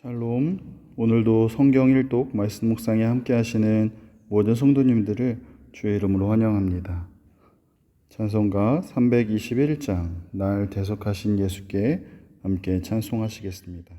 샬롬. 오늘도 성경 일독 말씀 묵상에 함께 하시는 모든 성도님들을 주의 이름으로 환영합니다. 찬송가 321장 날 대속하신 예수께 함께 찬송하시겠습니다.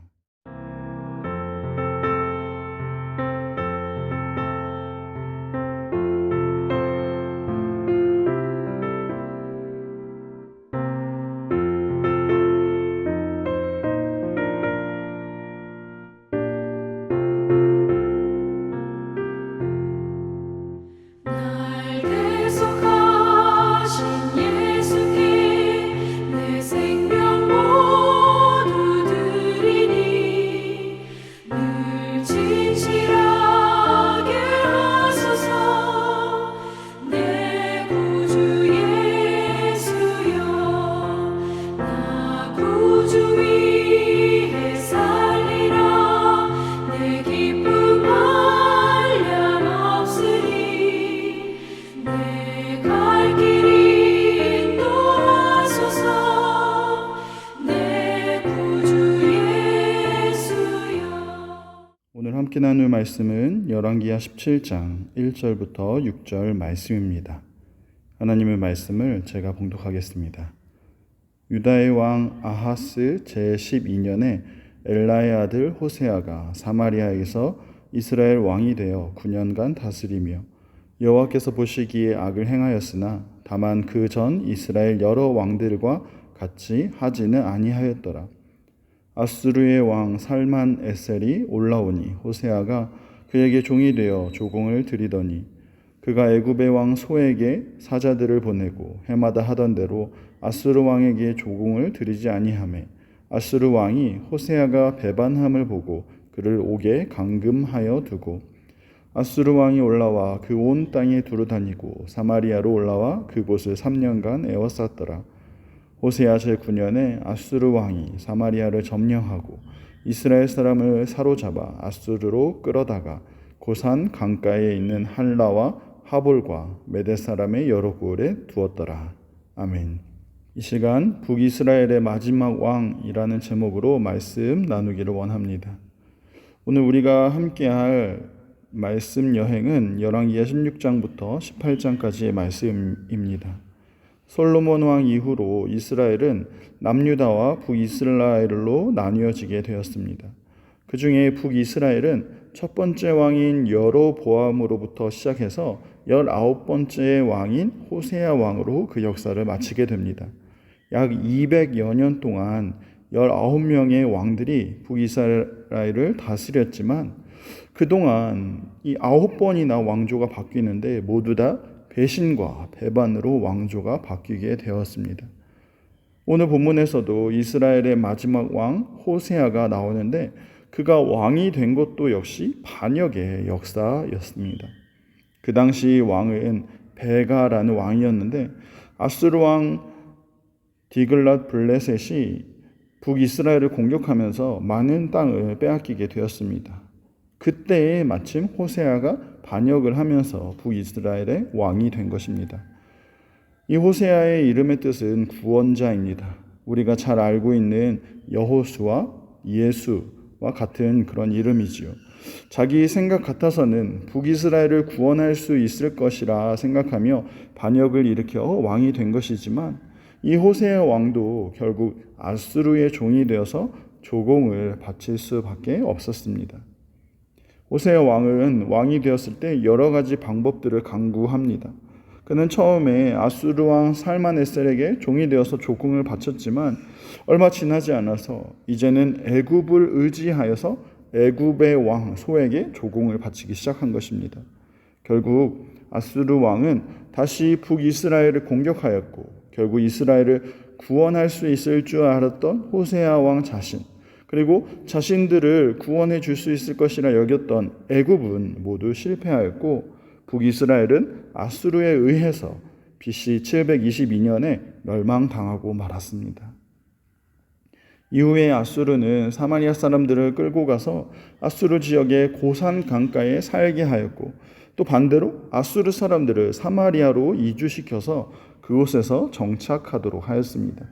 오늘 함께 나눌 말씀은 열왕기하 17장 1절부터 6절 말씀입니다. 하나님의 말씀을 제가 봉독하겠습니다. 유다의 왕 아하스 제12년에 엘라의 아들 호세아가 사마리아에서 이스라엘 왕이 되어 9년간 다스리며 여호와께서 보시기에 악을 행하였으나 다만 그 전 이스라엘 여러 왕들과 같이 하지는 아니하였더라. 아수르의 왕 살만 에셀이 올라오니 호세아가 그에게 종이 되어 조공을 드리더니 그가 애굽의 왕 소에게 사자들을 보내고 해마다 하던 대로 아수르 왕에게 조공을 드리지 아니하매 아수르 왕이 호세아가 배반함을 보고 그를 옥에 감금하여 두고 아수르 왕이 올라와 그 온 땅에 두루다니고 사마리아로 올라와 그곳을 3년간 에워쌌더라. 호세아 제9년에 아수르 왕이 사마리아를 점령하고 이스라엘 사람을 사로잡아 아수르로 끌어다가 고산 강가에 있는 할라와 하볼과 메대 사람의 여러 고을에 두었더라. 아멘. 이 시간 북이스라엘의 마지막 왕이라는 제목으로 말씀 나누기를 원합니다. 오늘 우리가 함께할 말씀 여행은 열왕기하 16장부터 18장까지의 말씀입니다. 솔로몬 왕 이후로 이스라엘은 남유다와 북이스라엘로 나뉘어지게 되었습니다. 그 중에 북이스라엘은 첫 번째 왕인 여로보암으로부터 시작해서 19번째 왕인 호세아 왕으로 그 역사를 마치게 됩니다. 약 200여 년 동안 19명의 왕들이 북이스라엘을 다스렸지만 그동안 이 9번이나 왕조가 바뀌는데 모두 다 배신과 배반으로 왕조가 바뀌게 되었습니다. 오늘 본문에서도 이스라엘의 마지막 왕 호세아가 나오는데 그가 왕이 된 것도 역시 반역의 역사였습니다. 그 당시 왕은 베가라는 왕이었는데 아수르 왕 디글랏 블레셋이 북이스라엘을 공격하면서 많은 땅을 빼앗기게 되었습니다. 그때에 마침 호세아가 반역을 하면서 북이스라엘의 왕이 된 것입니다. 이 호세아의 이름의 뜻은 구원자입니다. 우리가 잘 알고 있는 여호수와 예수와 같은 그런 이름이지요. 자기 생각 같아서는 북이스라엘을 구원할 수 있을 것이라 생각하며 반역을 일으켜 왕이 된 것이지만 이 호세아 왕도 결국 아수르의 종이 되어서 조공을 바칠 수밖에 없었습니다. 호세아 왕은 왕이 되었을 때 여러 가지 방법들을 강구합니다. 그는 처음에 아수르 왕 살만에셀에게 종이 되어서 조공을 바쳤지만 얼마 지나지 않아서 이제는 애굽을 의지하여서 애굽의 왕 소에게 조공을 바치기 시작한 것입니다. 결국 아수르 왕은 다시 북이스라엘을 공격하였고 결국 이스라엘을 구원할 수 있을 줄 알았던 호세아 왕 자신 그리고 자신들을 구원해 줄 수 있을 것이라 여겼던 애굽은 모두 실패하였고 북이스라엘은 아수르에 의해서 BC 722년에 멸망당하고 말았습니다. 이후에 아수르는 사마리아 사람들을 끌고 가서 아수르 지역의 고산 강가에 살게 하였고 또 반대로 아수르 사람들을 사마리아로 이주시켜서 그곳에서 정착하도록 하였습니다.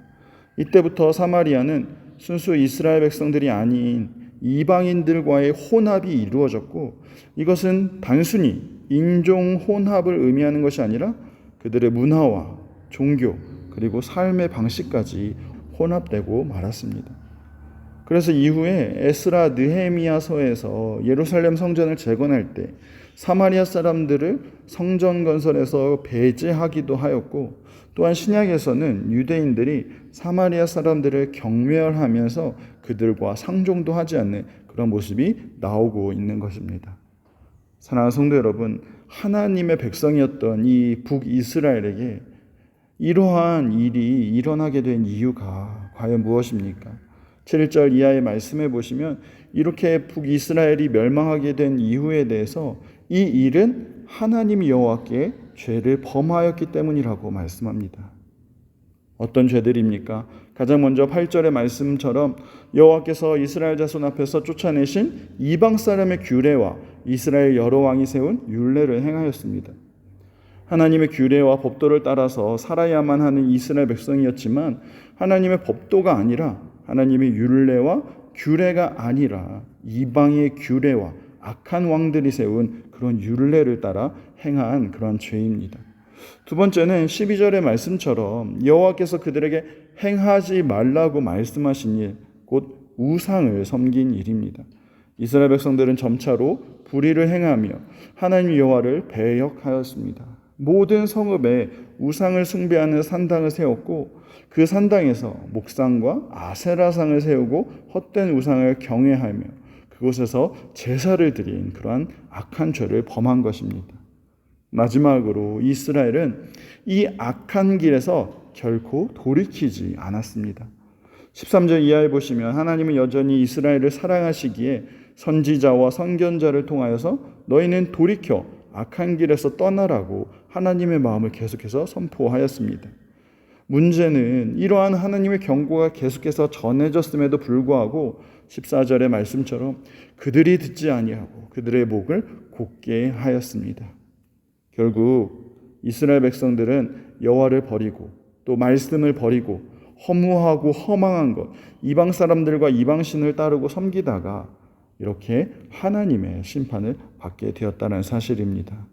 이때부터 사마리아는 순수 이스라엘 백성들이 아닌 이방인들과의 혼합이 이루어졌고, 이것은 단순히 인종 혼합을 의미하는 것이 아니라 그들의 문화와 종교 그리고 삶의 방식까지 혼합되고 말았습니다. 그래서 이후에 에스라 느헤미야서에서 예루살렘 성전을 재건할 때 사마리아 사람들을 성전 건설에서 배제하기도 하였고, 또한 신약에서는 유대인들이 사마리아 사람들을 경멸하면서 그들과 상종도 하지 않는 그런 모습이 나오고 있는 것입니다. 사랑하는 성도 여러분, 하나님의 백성이었던 이 북이스라엘에게 이러한 일이 일어나게 된 이유가 과연 무엇입니까? 7절 이하의 말씀에 보시면 이렇게 북이스라엘이 멸망하게 된 이유에 대해서 이 일은 하나님 여호와께 죄를 범하였기 때문이라고 말씀합니다. 어떤 죄들입니까? 가장 먼저 8절의 말씀처럼 여호와께서 이스라엘 자손 앞에서 쫓아내신 이방 사람의 규례와 이스라엘 여러 왕이 세운 율례를 행하였습니다. 하나님의 규례와 법도를 따라서 살아야만 하는 이스라엘 백성이었지만 하나님의 법도가 아니라 하나님의 율례와 규례가 아니라 이방의 규례와 악한 왕들이 세운 그런 율례를 따라 행한 그런 죄입니다. 두 번째는 12절의 말씀처럼 여호와께서 그들에게 행하지 말라고 말씀하신 일, 곧 우상을 섬긴 일입니다. 이스라엘 백성들은 점차로 불의를 행하며 하나님 여호와를 배역하였습니다. 모든 성읍에 우상을 숭배하는 산당을 세웠고 그 산당에서 목상과 아세라상을 세우고 헛된 우상을 경외하며 그곳에서 제사를 드린 그러한 악한 죄를 범한 것입니다. 마지막으로 이스라엘은 이 악한 길에서 결코 돌이키지 않았습니다. 13절 이하에 보시면 하나님은 여전히 이스라엘을 사랑하시기에 선지자와 선견자를 통하여서 너희는 돌이켜 악한 길에서 떠나라고 하나님의 마음을 계속해서 선포하였습니다. 문제는 이러한 하나님의 경고가 계속해서 전해졌음에도 불구하고 14절의 말씀처럼 그들이 듣지 아니하고 그들의 목을 곧게 하였습니다. 결국 이스라엘 백성들은 여호와를 버리고 또 말씀을 버리고 허무하고 허망한 것, 이방 사람들과 이방신을 따르고 섬기다가 이렇게 하나님의 심판을 받게 되었다는 사실입니다.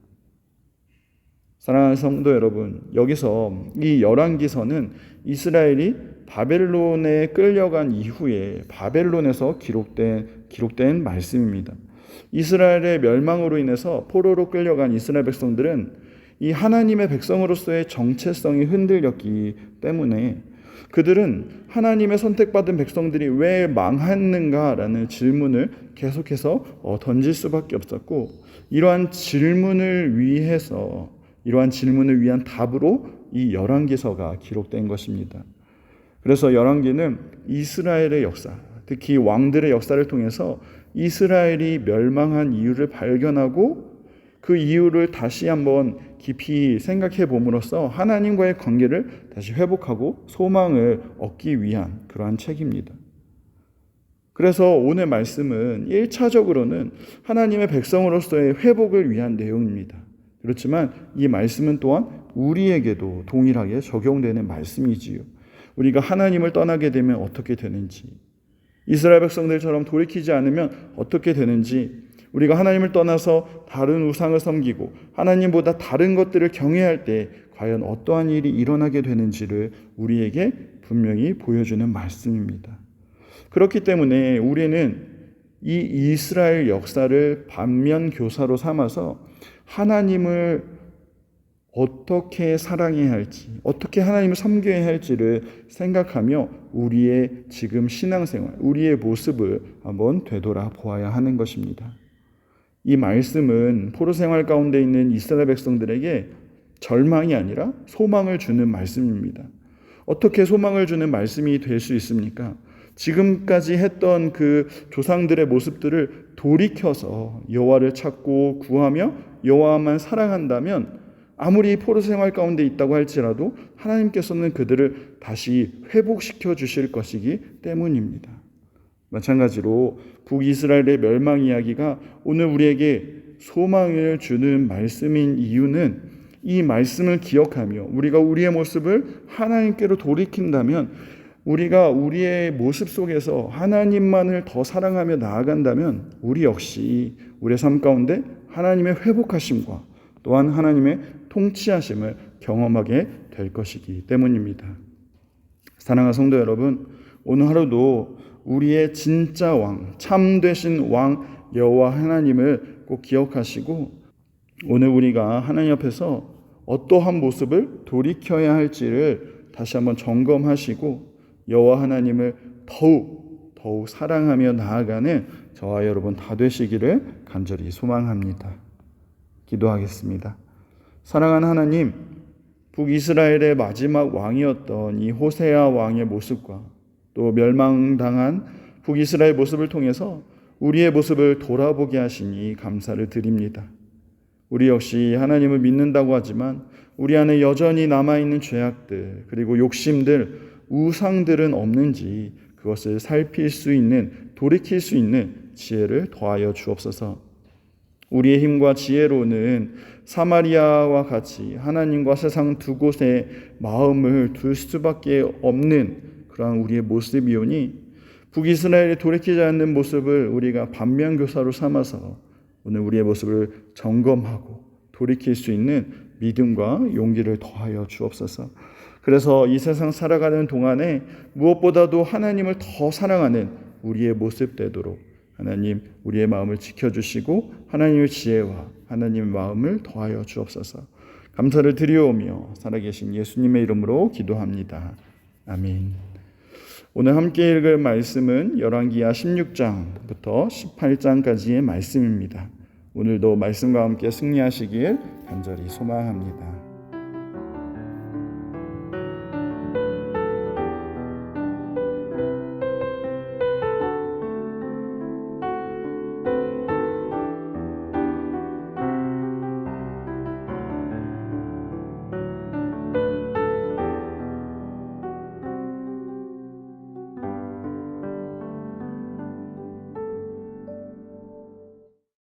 사랑하는 성도 여러분, 여기서 이 열왕기서는 이스라엘이 바벨론에 끌려간 이후에 바벨론에서 기록된 말씀입니다. 이스라엘의 멸망으로 인해서 포로로 끌려간 이스라엘 백성들은 이 하나님의 백성으로서의 정체성이 흔들렸기 때문에 그들은 하나님의 선택받은 백성들이 왜 망했는가라는 질문을 계속해서 던질 수밖에 없었고, 이러한 질문을 위한 답으로 이 열왕기서가 기록된 것입니다. 그래서 열왕기는 이스라엘의 역사, 특히 왕들의 역사를 통해서 이스라엘이 멸망한 이유를 발견하고 그 이유를 다시 한번 깊이 생각해 봄으로써 하나님과의 관계를 다시 회복하고 소망을 얻기 위한 그러한 책입니다. 그래서 오늘 말씀은 1차적으로는 하나님의 백성으로서의 회복을 위한 내용입니다. 그렇지만 이 말씀은 또한 우리에게도 동일하게 적용되는 말씀이지요. 우리가 하나님을 떠나게 되면 어떻게 되는지, 이스라엘 백성들처럼 돌이키지 않으면 어떻게 되는지, 우리가 하나님을 떠나서 다른 우상을 섬기고 하나님보다 다른 것들을 경외할 때 과연 어떠한 일이 일어나게 되는지를 우리에게 분명히 보여주는 말씀입니다. 그렇기 때문에 우리는 이 이스라엘 역사를 반면 교사로 삼아서 하나님을 어떻게 사랑해야 할지, 어떻게 하나님을 섬겨야 할지를 생각하며 우리의 지금 신앙생활, 우리의 모습을 한번 되돌아 보아야 하는 것입니다. 이 말씀은 포로 생활 가운데 있는 이스라엘 백성들에게 절망이 아니라 소망을 주는 말씀입니다. 어떻게 소망을 주는 말씀이 될 수 있습니까? 지금까지 했던 그 조상들의 모습들을 돌이켜서 여호와를 찾고 구하며 여호와만 사랑한다면 아무리 포로 생활 가운데 있다고 할지라도 하나님께서는 그들을 다시 회복시켜 주실 것이기 때문입니다. 마찬가지로 북이스라엘의 멸망 이야기가 오늘 우리에게 소망을 주는 말씀인 이유는 이 말씀을 기억하며 우리가 우리의 모습을 하나님께로 돌이킨다면 우리가 우리의 모습 속에서 하나님만을 더 사랑하며 나아간다면 우리 역시 우리의 삶 가운데 하나님의 회복하심과 또한 하나님의 통치하심을 경험하게 될 것이기 때문입니다. 사랑하는 성도 여러분, 오늘 하루도 우리의 진짜 왕, 참 되신 왕 여호와 하나님을 꼭 기억하시고 오늘 우리가 하나님 앞에서 어떠한 모습을 돌이켜야 할지를 다시 한번 점검하시고 여호와 하나님을 더욱 사랑하며 나아가는 저와 여러분 다 되시기를 간절히 소망합니다. 기도하겠습니다. 사랑하는 하나님, 북이스라엘의 마지막 왕이었던 이 호세아 왕의 모습과 또 멸망당한 북이스라엘 모습을 통해서 우리의 모습을 돌아보게 하시니 감사를 드립니다. 우리 역시 하나님을 믿는다고 하지만 우리 안에 여전히 남아있는 죄악들 그리고 욕심들, 우상들은 없는지 그것을 살필 수 있는, 돌이킬 수 있는 지혜를 더하여 주옵소서. 우리의 힘과 지혜로는 사마리아와 같이 하나님과 세상 두 곳에 마음을 둘 수밖에 없는 그러한 우리의 모습이오니 북이스라엘이 돌이키지 않는 모습을 우리가 반면교사로 삼아서 오늘 우리의 모습을 점검하고 돌이킬 수 있는 믿음과 용기를 더하여 주옵소서. 그래서 이 세상 살아가는 동안에 무엇보다도 하나님을 더 사랑하는 우리의 모습 되도록 하나님 우리의 마음을 지켜주시고 하나님의 지혜와 하나님의 마음을 더하여 주옵소서. 감사를 드리오며 살아계신 예수님의 이름으로 기도합니다. 아멘. 오늘 함께 읽을 말씀은 열왕기하 16장부터 18장까지의 말씀입니다. 오늘도 말씀과 함께 승리하시길 간절히 소망합니다.